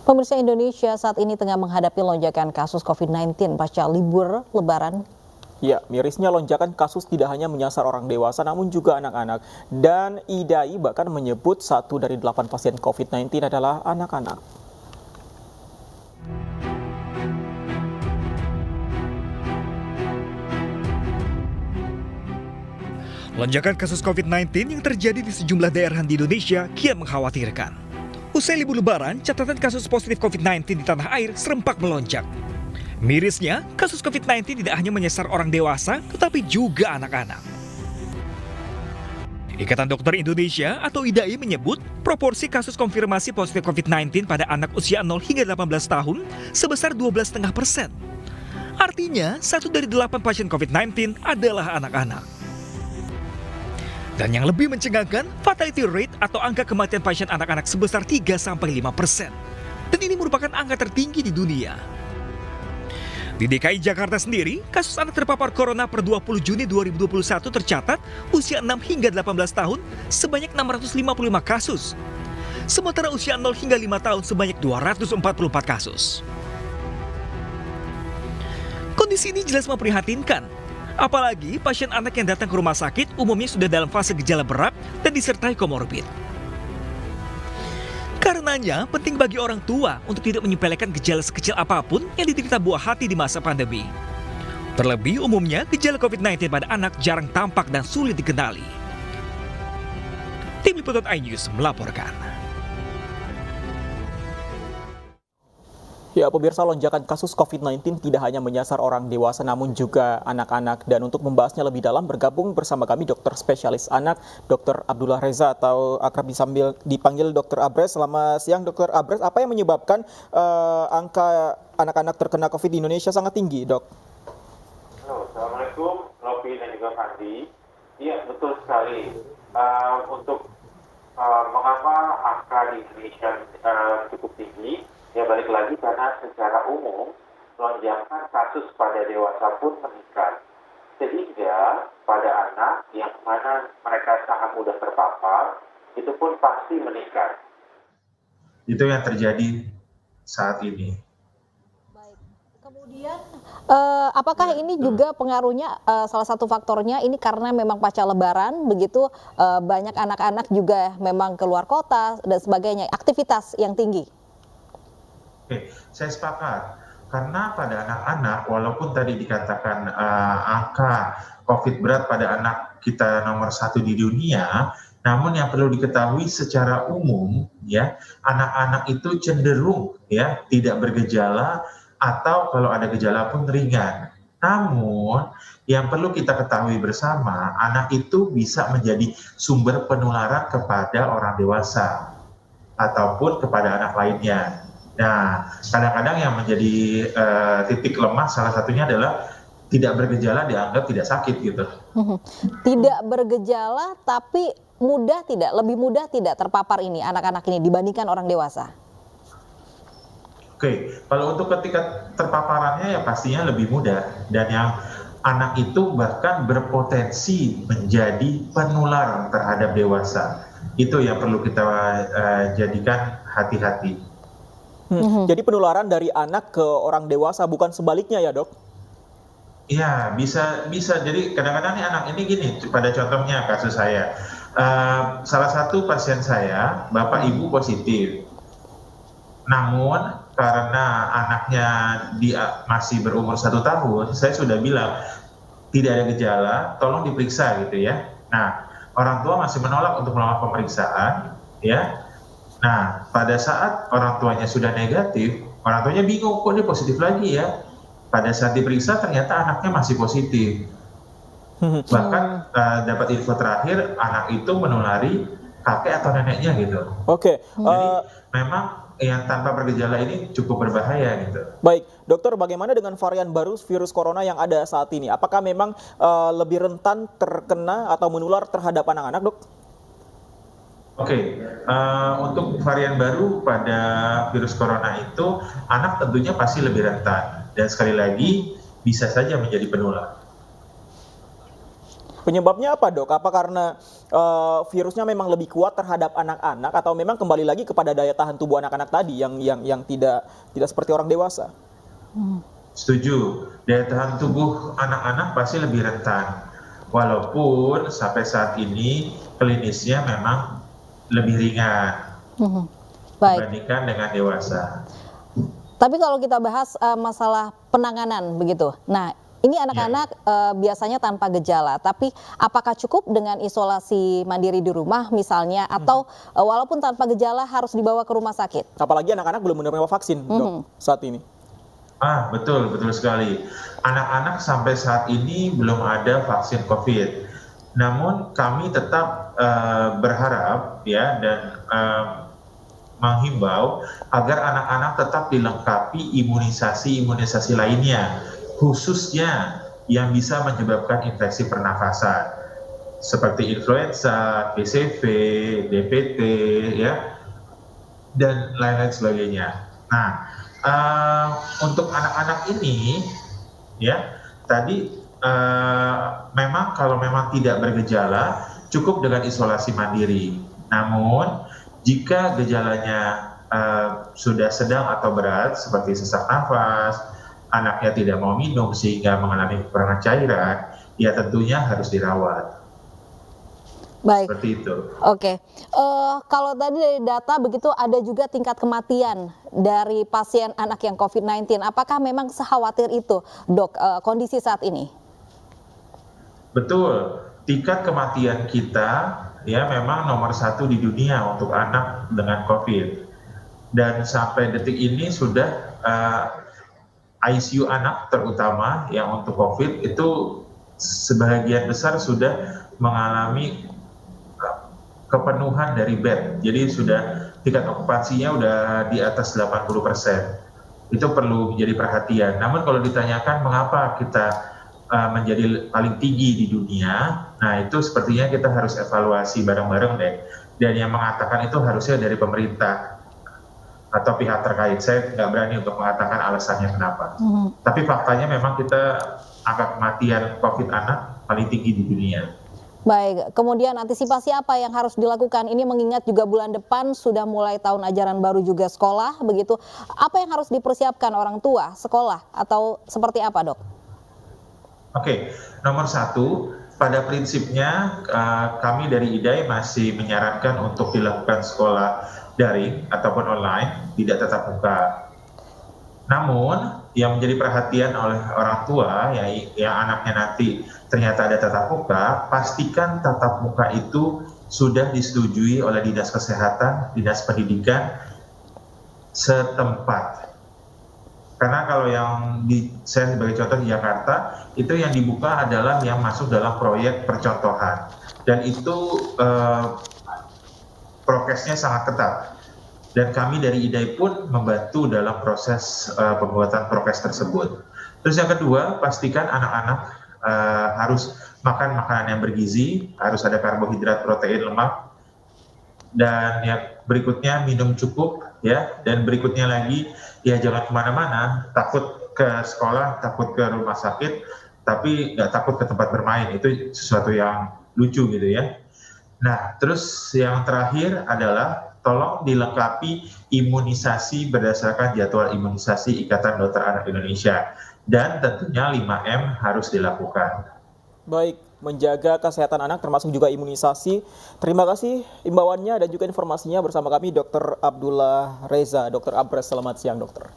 Pemirsa, Indonesia saat ini tengah menghadapi lonjakan kasus COVID-19 pasca libur Lebaran. Ya, mirisnya lonjakan kasus tidak hanya menyasar orang dewasa namun juga anak-anak. Dan IDAI bahkan menyebut 1 dari 8 pasien COVID-19 adalah anak-anak. Lonjakan kasus COVID-19 yang terjadi di sejumlah daerah di Indonesia kian mengkhawatirkan. Usai libur Lebaran, catatan kasus positif COVID-19 di tanah air serempak melonjak. Mirisnya, kasus COVID-19 tidak hanya menyasar orang dewasa, tetapi juga anak-anak. Ikatan Dokter Indonesia atau IDAI menyebut proporsi kasus konfirmasi positif COVID-19 pada anak usia 0 hingga 18 tahun sebesar 12,5%. Artinya, 1 dari 8 pasien COVID-19 adalah anak-anak. Dan yang lebih mencengangkan, fatality rate atau angka kematian pasien anak-anak sebesar 3-5%. Dan ini merupakan angka tertinggi di dunia. Di DKI Jakarta sendiri, kasus anak terpapar corona per 20 Juni 2021 tercatat usia 6 hingga 18 tahun sebanyak 655 kasus. Sementara usia 0 hingga 5 tahun sebanyak 244 kasus. Kondisi ini jelas memprihatinkan. Apalagi pasien anak yang datang ke rumah sakit umumnya sudah dalam fase gejala berat dan disertai komorbid. Karenanya penting bagi orang tua untuk tidak menyepelekan gejala sekecil apapun yang diderita buah hati di masa pandemi. Terlebih umumnya gejala COVID-19 pada anak jarang tampak dan sulit dikenali. Tim Liputan iNews melaporkan. Ya, pemirsa, lonjakan kasus COVID-19 tidak hanya menyasar orang dewasa namun juga anak-anak. Dan untuk membahasnya lebih dalam bergabung bersama kami dokter spesialis anak, Dr. Abdullah Reza atau akrab dipanggil Dr. Abres. Selamat siang Dr. Abres, apa yang menyebabkan angka anak-anak terkena COVID di Indonesia sangat tinggi, Dok? Halo, Assalamualaikum, Lopi dan juga Fandi. Iya, betul sekali. Untuk mengapa angka di Indonesia cukup tinggi? Ya balik lagi karena secara umum lonjakan kasus pada dewasa pun meningkat. Sehingga pada anak yang mana mereka sangat mudah terpapar, itu pun pasti meningkat. Itu yang terjadi saat ini. Baik. Kemudian, apakah ini juga pengaruhnya, salah satu faktornya ini karena memang pasca Lebaran, begitu banyak anak-anak juga memang keluar kota dan sebagainya, aktivitas yang tinggi? Oke, saya sepakat. Karena pada anak-anak, walaupun tadi dikatakan angka COVID berat pada anak kita nomor 1 di dunia, namun yang perlu diketahui secara umum, ya, anak-anak itu cenderung ya tidak bergejala atau kalau ada gejala pun ringan. Namun yang perlu kita ketahui bersama, anak itu bisa menjadi sumber penularan kepada orang dewasa ataupun kepada anak lainnya. Nah, kadang-kadang yang menjadi titik lemah salah satunya adalah tidak bergejala dianggap tidak sakit gitu. Tidak bergejala tapi lebih mudah tidak terpapar ini anak-anak ini dibandingkan orang dewasa. Oke, kalau untuk ketika terpaparannya ya pastinya lebih mudah, dan yang anak itu bahkan berpotensi menjadi penular terhadap dewasa. Itu yang perlu kita jadikan hati-hati. Jadi penularan dari anak ke orang dewasa, bukan sebaliknya ya, Dok? Iya, bisa. Jadi kadang-kadang nih anak ini gini, pada contohnya kasus saya. Salah satu pasien saya, bapak ibu positif. Namun karena anaknya masih berumur 1 tahun, saya sudah bilang tidak ada gejala, tolong diperiksa gitu ya. Nah, orang tua masih menolak untuk melakukan pemeriksaan, ya. Nah, pada saat orang tuanya sudah negatif, orang tuanya bingung, kok dia positif lagi ya. Pada saat diperiksa ternyata anaknya masih positif. Bahkan dapat info terakhir, anak itu menulari kakek atau neneknya gitu. Oke. Jadi memang yang tanpa bergejala ini cukup berbahaya gitu. Baik, dokter, bagaimana dengan varian baru virus corona yang ada saat ini? Apakah memang lebih rentan terkena atau menular terhadap anak-anak, Dok? Oke, untuk varian baru pada virus corona itu, anak tentunya pasti lebih rentan. Dan sekali lagi, bisa saja menjadi penular. Penyebabnya apa, Dok? Apa karena virusnya memang lebih kuat terhadap anak-anak atau memang kembali lagi kepada daya tahan tubuh anak-anak tadi yang tidak seperti orang dewasa? Setuju, daya tahan tubuh anak-anak pasti lebih rentan. Walaupun sampai saat ini klinisnya memang lebih ringan Baik. dibandingkan dengan dewasa. Tapi kalau kita bahas masalah penanganan begitu. Nah, ini anak-anak biasanya tanpa gejala, tapi apakah cukup dengan isolasi mandiri di rumah misalnya atau walaupun tanpa gejala harus dibawa ke rumah sakit? Apalagi anak-anak belum menerima vaksin, Dok, saat ini. Betul sekali. Anak-anak sampai saat ini belum ada vaksin COVID. Namun kami tetap berharap ya dan menghimbau agar anak-anak tetap dilengkapi imunisasi lainnya, khususnya yang bisa menyebabkan infeksi pernafasan seperti influenza, PCV, DPT, ya, dan lain-lain sebagainya. Nah, untuk anak-anak ini, ya, tadi memang kalau memang tidak bergejala, cukup dengan isolasi mandiri. Namun, jika gejalanya sudah sedang atau berat, seperti sesak nafas, anaknya tidak mau minum sehingga mengalami kekurangan cairan, ya tentunya harus dirawat. Baik. Seperti itu. Oke. Kalau tadi dari data begitu ada juga tingkat kematian dari pasien anak yang COVID-19. Apakah memang sekhawatir itu, Dok, kondisi saat ini? Betul. Tingkat kematian kita ya memang nomor 1 di dunia untuk anak dengan COVID. Dan sampai detik ini sudah ICU anak terutama yang untuk COVID itu sebagian besar sudah mengalami kepenuhan dari bed. Jadi sudah tingkat okupansinya udah di atas 80%. Itu perlu menjadi perhatian. Namun kalau ditanyakan mengapa kita menjadi paling tinggi di dunia, nah itu sepertinya kita harus evaluasi bareng-bareng deh. Dan yang mengatakan itu harusnya dari pemerintah atau pihak terkait. Saya nggak berani untuk mengatakan alasannya kenapa. Tapi faktanya memang kita angka kematian COVID anak paling tinggi di dunia. Baik, kemudian antisipasi apa yang harus dilakukan? Ini mengingat juga bulan depan sudah mulai tahun ajaran baru juga sekolah, begitu. Apa yang harus dipersiapkan orang tua, sekolah, atau seperti apa, Dok? Oke, nomor 1, pada prinsipnya kami dari IDAI masih menyarankan untuk dilakukan sekolah daring ataupun online, tidak tatap muka. Namun, yang menjadi perhatian oleh orang tua, yang anaknya nanti ternyata ada tatap muka, pastikan tatap muka itu sudah disetujui oleh Dinas Kesehatan, Dinas Pendidikan setempat. Karena kalau saya sebagai contoh di Jakarta, itu yang dibuka adalah yang masuk dalam proyek percontohan. Dan itu prokesnya sangat ketat. Dan kami dari IDAI pun membantu dalam proses pembuatan prokes tersebut. Terus yang kedua, pastikan anak-anak harus makan makanan yang bergizi, harus ada karbohidrat, protein, lemak. Dan yang berikutnya minum cukup, ya. Dan berikutnya lagi, ya jangan kemana-mana, takut ke sekolah, takut ke rumah sakit, tapi nggak takut ke tempat bermain. Itu sesuatu yang lucu gitu ya. Nah, terus yang terakhir adalah tolong dilengkapi imunisasi berdasarkan jadwal imunisasi Ikatan Dokter Anak Indonesia. Dan tentunya 5M harus dilakukan. Baik, menjaga kesehatan anak termasuk juga imunisasi. Terima kasih imbauannya dan juga informasinya bersama kami Dr. Abdullah Reza, Dr. Abres. Selamat siang, dokter.